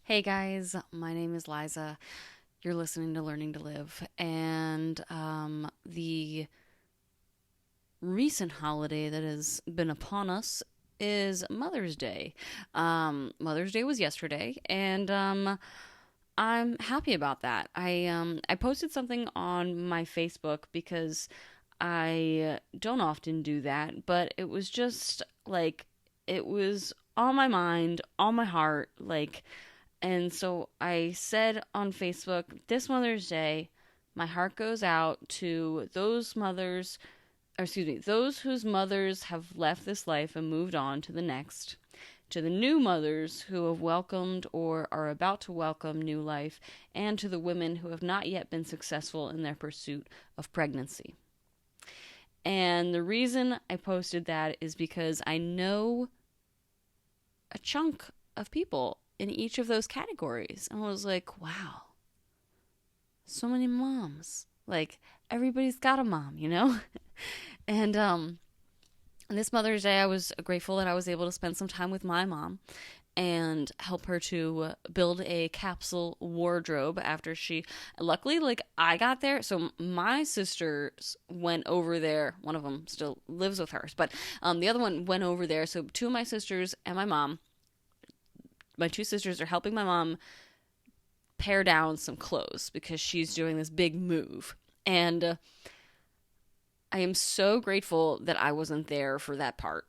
Hey guys, my name is Liza. You're listening to Learning to Live, and the recent holiday that has been upon us is Mother's Day. Mother's Day was yesterday, and I'm happy about that. I posted something on my Facebook because I don't often do that, but it was just like it was on my mind, on my heart, and so I said on Facebook, this Mother's Day, my heart goes out to those mothers, or excuse me, those whose mothers have left this life and moved on to the next, to the new mothers who have welcomed or are about to welcome new life, and to the women who have not yet been successful in their pursuit of pregnancy. And the reason I posted that is because I know a chunk of people in each of those categories. And I was like, wow, so many moms. Like, everybody's got a mom, you know? and this Mother's Day, I was grateful that I was able to spend some time with my mom and help her to build a capsule wardrobe after she luckily I got there. So my sisters went over there. One of them still lives with hers, but the other one went over there. So two of my sisters and my two sisters are helping my mom pare down some clothes because she's doing this big move. And I am so grateful that I wasn't there for that part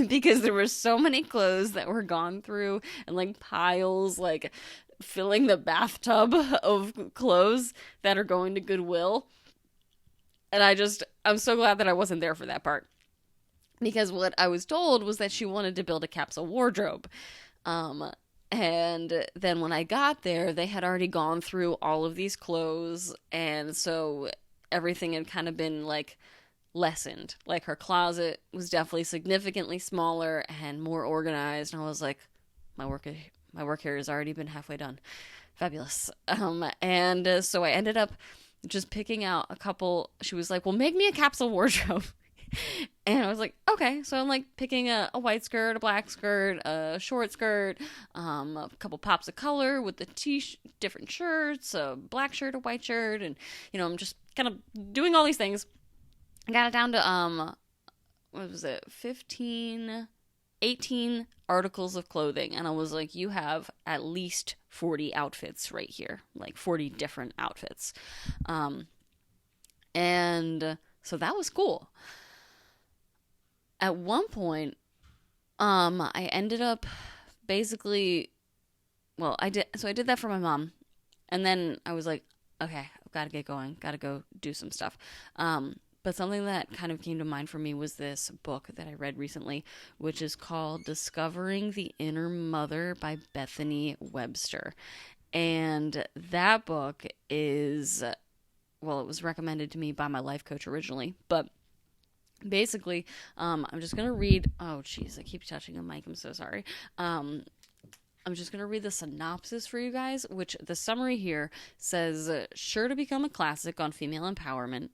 because there were so many clothes that were gone through and piles, filling the bathtub of clothes that are going to Goodwill. And I'm so glad that I wasn't there for that part because what I was told was that she wanted to build a capsule wardrobe. And then when I got there, they had already gone through all of these clothes. And so everything had kind of been lessened. Like her closet was definitely significantly smaller and more organized. And I was like, my work here has already been halfway done. Fabulous. And so I ended up just picking out a couple. She was like, well, make me a capsule wardrobe. And I was like, okay. So I'm picking a white skirt, a black skirt, a short skirt, a couple pops of color with the different shirts, a black shirt, a white shirt, and I'm just kind of doing all these things. I got it down to what was it, 15, 18 articles of clothing, and I was like, you have at least 40 outfits right here, 40 different outfits, and so that was cool. At one point, I ended up basically, I did that for my mom, and then I was like, okay, I've got to get going, got to go do some stuff. But something that kind of came to mind for me was this book that I read recently, which is called Discovering the Inner Mother by Bethany Webster. And that book is, it was recommended to me by my life coach originally, but basically, I'm just going to read, oh jeez, I keep touching the mic, I'm so sorry. I'm just going to read the synopsis for you guys, which the summary here says, sure to become a classic on female empowerment,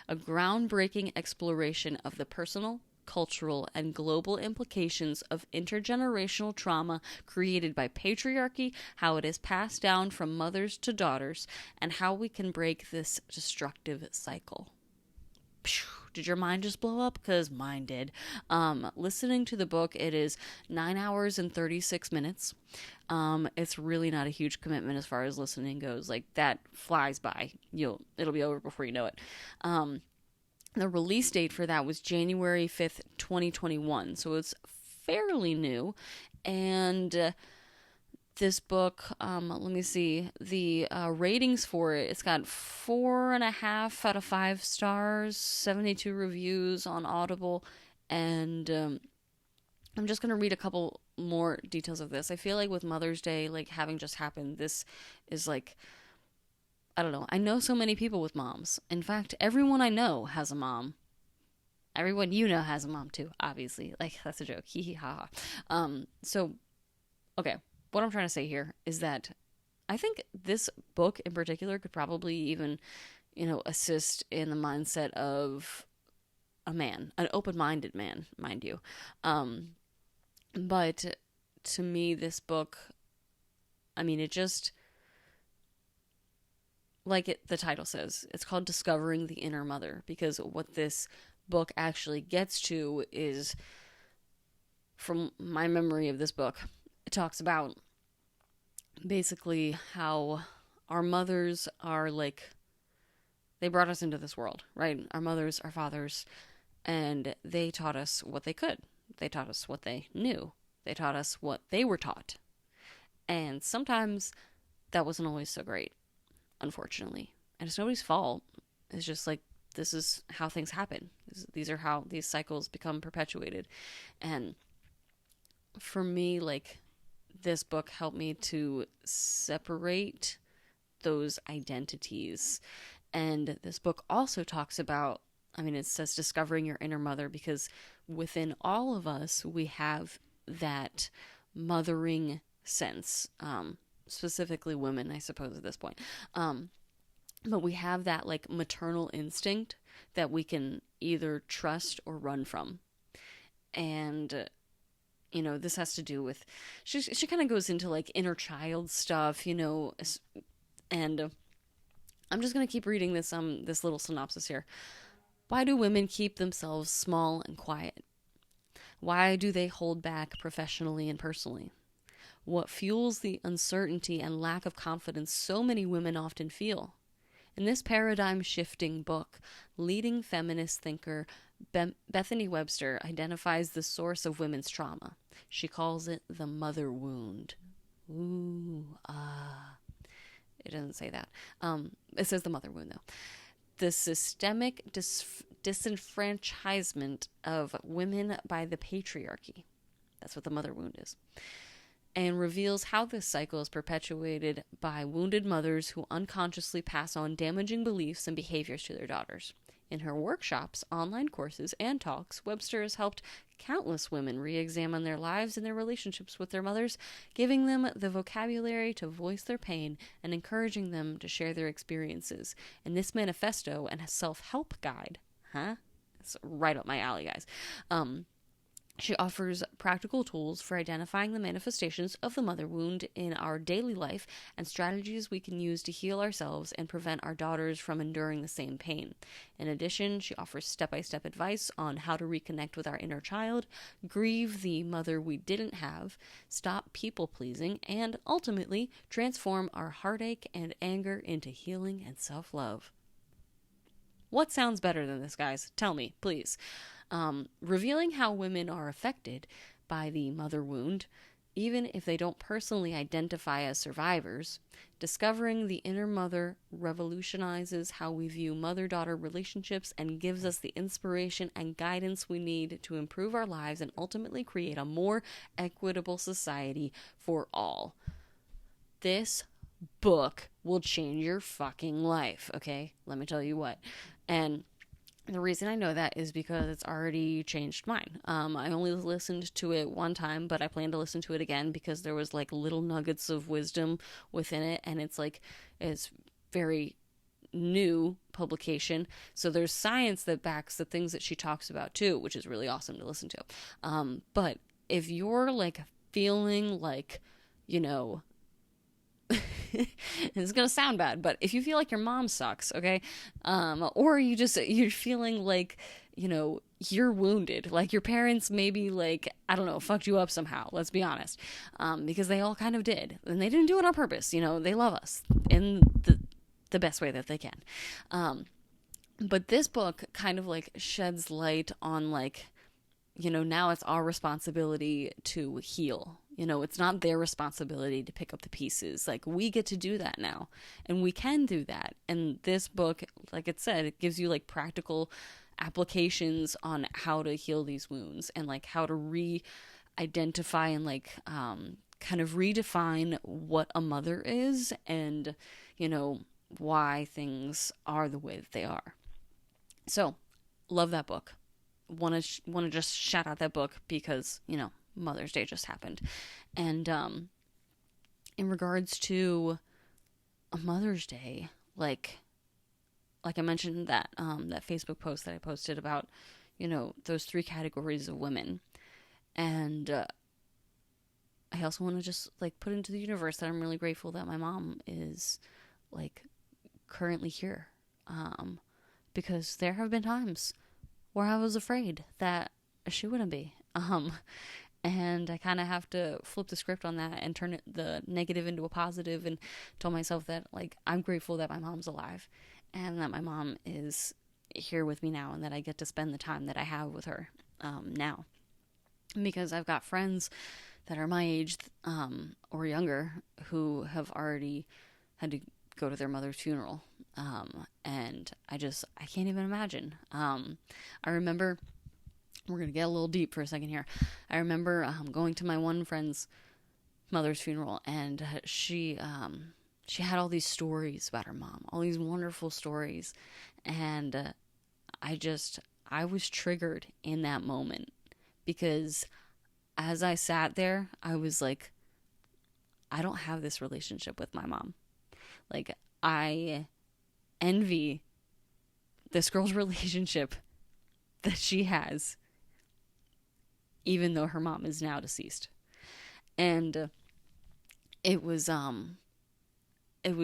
a groundbreaking exploration of the personal, cultural, and global implications of intergenerational trauma created by patriarchy, how it is passed down from mothers to daughters, and how we can break this destructive cycle. Did your mind just blow up? Because mine did. Listening to the book, it is 9 hours and 36 minutes. It's really not a huge commitment as far as listening goes. That flies by. It'll be over before you know it. The release date for that was January 5th, 2021. So it's fairly new. And this book, let me see, the ratings for it, it's got 4.5 out of 5 stars, 72 reviews on Audible, and I'm just going to read a couple more details of this. I feel like with Mother's Day, having just happened, this is I don't know, I know so many people with moms. In fact, everyone I know has a mom. Everyone you know has a mom too, obviously. That's a joke. Hee hee ha ha. So, okay. What I'm trying to say here is that I think this book in particular could probably even, assist in the mindset of a man, an open-minded man, mind you. But to me, this book I mean, it just, the title says, it's called Discovering the Inner Mother, because what this book actually gets to is, from my memory of this book, it talks about basically how our mothers are like, they brought us into this world, right? Our mothers, our fathers, and they taught us what they could. They taught us what they knew. They taught us what they were taught. And sometimes that wasn't always so great, unfortunately. And it's nobody's fault. It's just like, this is how things happen. These are how these cycles become perpetuated. And for me, like, this book helped me to separate those identities. And this book also talks about, I mean, it says discovering your inner mother, because within all of us, we have that mothering sense, specifically women, I suppose, at this point. But we have that like maternal instinct that we can either trust or run from. And this has to do with, she kind of goes into like inner child stuff, and I'm just going to keep reading this little synopsis here. Why do women keep themselves small and quiet? Why do they hold back professionally and personally? What fuels the uncertainty and lack of confidence so many women often feel? In this paradigm-shifting book, leading feminist thinker Bethany Webster identifies the source of women's trauma. She calls it the mother wound. It doesn't say that. It says the mother wound, though. The systemic disenfranchisement of women by the patriarchy. That's what the mother wound is. And reveals how this cycle is perpetuated by wounded mothers who unconsciously pass on damaging beliefs and behaviors to their daughters. In her workshops, online courses, and talks, Webster has helped countless women re-examine their lives and their relationships with their mothers, giving them the vocabulary to voice their pain and encouraging them to share their experiences. In this manifesto and self-help guide, it's right up my alley, guys, she offers practical tools for identifying the manifestations of the mother wound in our daily life and strategies we can use to heal ourselves and prevent our daughters from enduring the same pain. In addition, she offers step-by-step advice on how to reconnect with our inner child, grieve the mother we didn't have, stop people-pleasing, and ultimately transform our heartache and anger into healing and self-love. What sounds better than this, guys? Tell me, please. Revealing how women are affected by the mother wound, even if they don't personally identify as survivors. Discovering the inner mother revolutionizes how we view mother-daughter relationships and gives us the inspiration and guidance we need to improve our lives and ultimately create a more equitable society for all. This book will change your fucking life, okay? Let me tell you what. And the reason I know that is because it's already changed mine. I only listened to it one time, but I plan to listen to it again because there was like little nuggets of wisdom within it, and it's very new publication. So there's science that backs the things that she talks about too, which is really awesome to listen to. But if you're like feeling like, it's gonna sound bad, but if you feel like your mom sucks, okay, or you're feeling like, you're wounded, like your parents maybe, like, I don't know, fucked you up somehow, let's be honest, because they all kind of did, and they didn't do it on purpose, they love us in the best way that they can, but this book kind of like sheds light on like, now it's our responsibility to heal. It's not their responsibility to pick up the pieces. Like, we get to do that now, and we can do that. And this book, like it said, it gives you like practical applications on how to heal these wounds and like how to re-identify and like kind of redefine what a mother is and, why things are the way that they are. So, love that book. Want to just shout out that book because, Mother's Day just happened. And in regards to a Mother's Day, like I mentioned that that Facebook post that I posted about, those 3 categories of women. And I also want to just like put into the universe that I'm really grateful that my mom is like currently here. Because there have been times where I was afraid that she wouldn't be. And I kind of have to flip the script on that and turn the negative into a positive and tell myself that like I'm grateful that my mom's alive and that my mom is here with me now and that I get to spend the time that I have with her now. Because I've got friends that are my age or younger who have already had to go to their mother's funeral. And I can't even imagine. I remember, we're going to get a little deep for a second here. I remember going to my one friend's mother's funeral, and she had all these stories about her mom, all these wonderful stories. And I was triggered in that moment because as I sat there, I was like, I don't have this relationship with my mom. Like, I envy this girl's relationship that she has, even though her mom is now deceased. And it was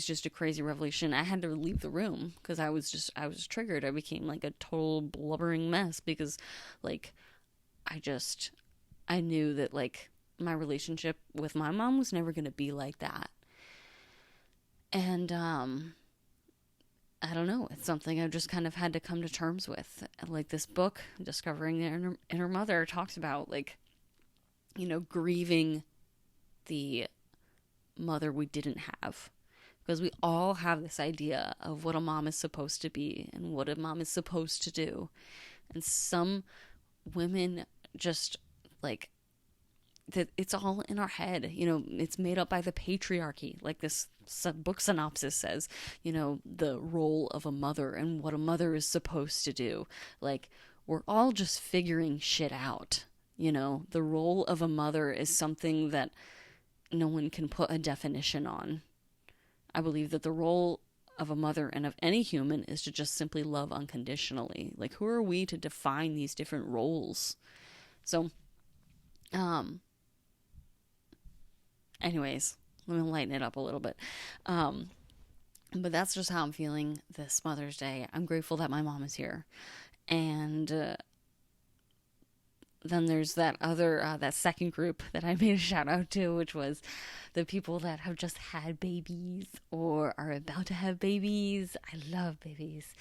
just a crazy revelation. I had to leave the room because I was triggered. I became like a total blubbering mess because like I knew that like my relationship with my mom was never going to be like that. And I don't know, it's something I've just kind of had to come to terms with. Like this book, Discovering the Inner Mother, talks about like, you know, grieving the mother we didn't have. Because we all have this idea of what a mom is supposed to be and what a mom is supposed to do. And some women just like that it's all in our head. You know, it's made up by the patriarchy. Like this book synopsis says, you know, the role of a mother and what a mother is supposed to do. Like, we're all just figuring shit out. You know, the role of a mother is something that no one can put a definition on. I believe that the role of a mother and of any human is to just simply love unconditionally. Like, who are we to define these different roles? So, anyways, let me lighten it up a little bit. But that's just how I'm feeling this Mother's Day. I'm grateful that my mom is here. And then there's that other, that second group that I made a shout out to, which was the people that have just had babies or are about to have babies. I love babies.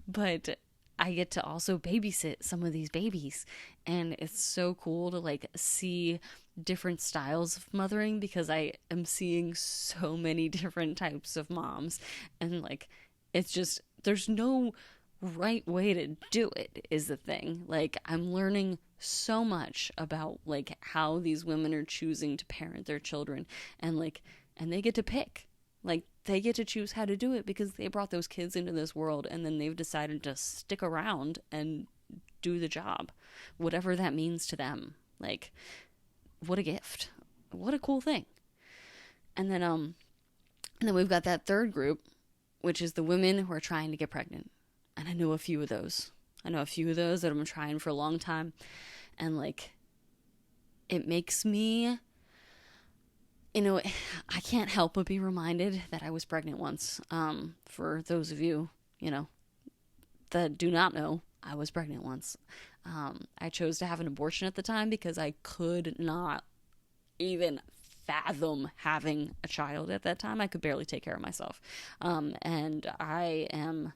But I get to also babysit some of these babies. And it's so cool to like see different styles of mothering because I am seeing so many different types of moms. And like, it's just, there's no right way to do it is the thing. Like, I'm learning so much about like how these women are choosing to parent their children, and like, and they get to pick, like they get to choose how to do it because they brought those kids into this world and then they've decided to stick around and do the job, whatever that means to them. Like, what a gift, what a cool thing. And then we've got that third group, which is the women who are trying to get pregnant. And I know a few of those. I know a few of those that I've been trying for a long time. And, like, it makes me, you know, I can't help but be reminded that I was pregnant once. For those of you, you know, that do not know, I was pregnant once. I chose to have an abortion at the time because I could not even fathom having a child at that time. I could barely take care of myself. And I am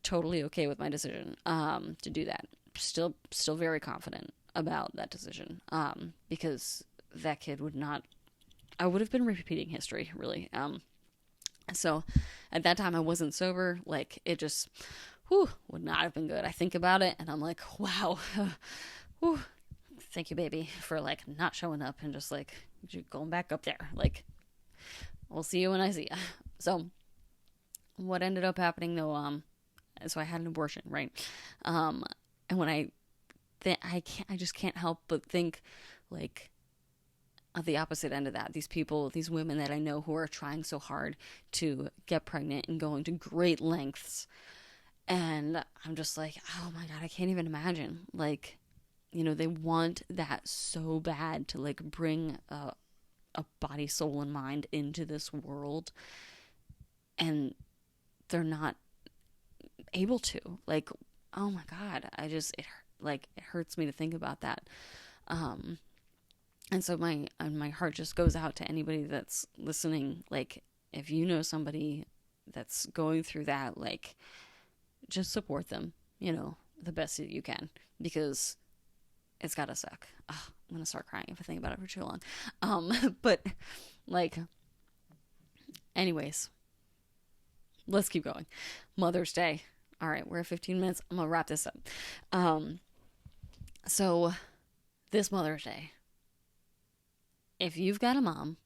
totally okay with my decision to do that. Still very confident about that decision because that kid would not, I would have been repeating history, really. So at that time I wasn't sober. Like, it just would not have been good. I think about it and I'm like, wow, thank you, baby, for like not showing up and just like going back up there. Like, we'll see you when I see you. So what ended up happening though, so I had an abortion, right? And when I just can't help but think like of the opposite end of that. These people, these women that I know who are trying so hard to get pregnant and going to great lengths. And I'm just like, oh my God, I can't even imagine. Like, they want that so bad to like bring a body, soul, and mind into this world, and they're not able to. Like, oh my God, it hurts me to think about that. And so my heart just goes out to anybody that's listening. Like, if you know somebody that's going through that, like, just support them, the best that you can, because it's gotta suck. Ugh, I'm gonna start crying if I think about it for too long. But like, anyways, let's keep going. Mother's Day. All right, we're at 15 minutes. I'm gonna wrap this up. So this Mother's Day, if you've got a mom,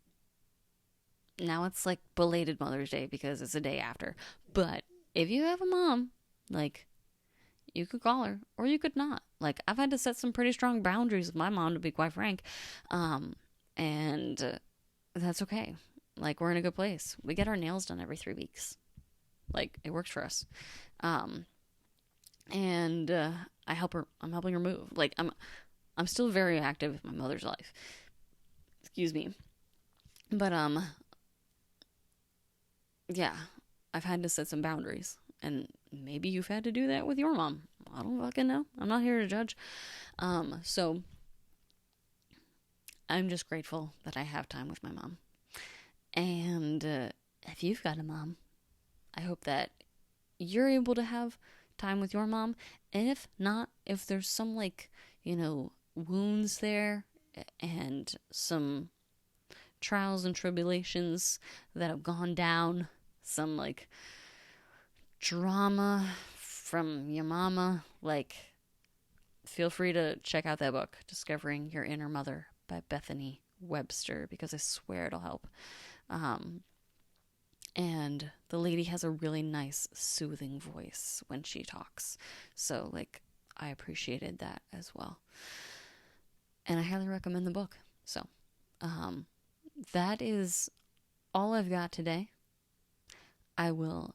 now it's like belated Mother's Day because it's a day after. But if you have a mom, like, you could call her or you could not. Like, I've had to set some pretty strong boundaries with my mom, to be quite frank. And that's okay. Like, we're in a good place. We get our nails done every 3 weeks. Like, it works for us. And I help her. I'm helping her move. Like, I'm still very active in my mother's life. Excuse me. But yeah, I've had to set some boundaries, and maybe you've had to do that with your mom. I don't fucking know. I'm not here to judge. So I'm just grateful that I have time with my mom. And if you've got a mom, I hope that you're able to have time with your mom. And if not, if there's some, like, wounds there and some trials and tribulations that have gone down, some, like, drama from your mama, like, feel free to check out that book, Discovering Your Inner Mother by Bethany Webster, because I swear it'll help. And the lady has a really nice, soothing voice when she talks. So, like, I appreciated that as well. And I highly recommend the book. So, that is all I've got today. I will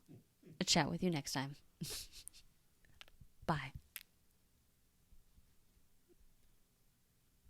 chat with you next time. Bye.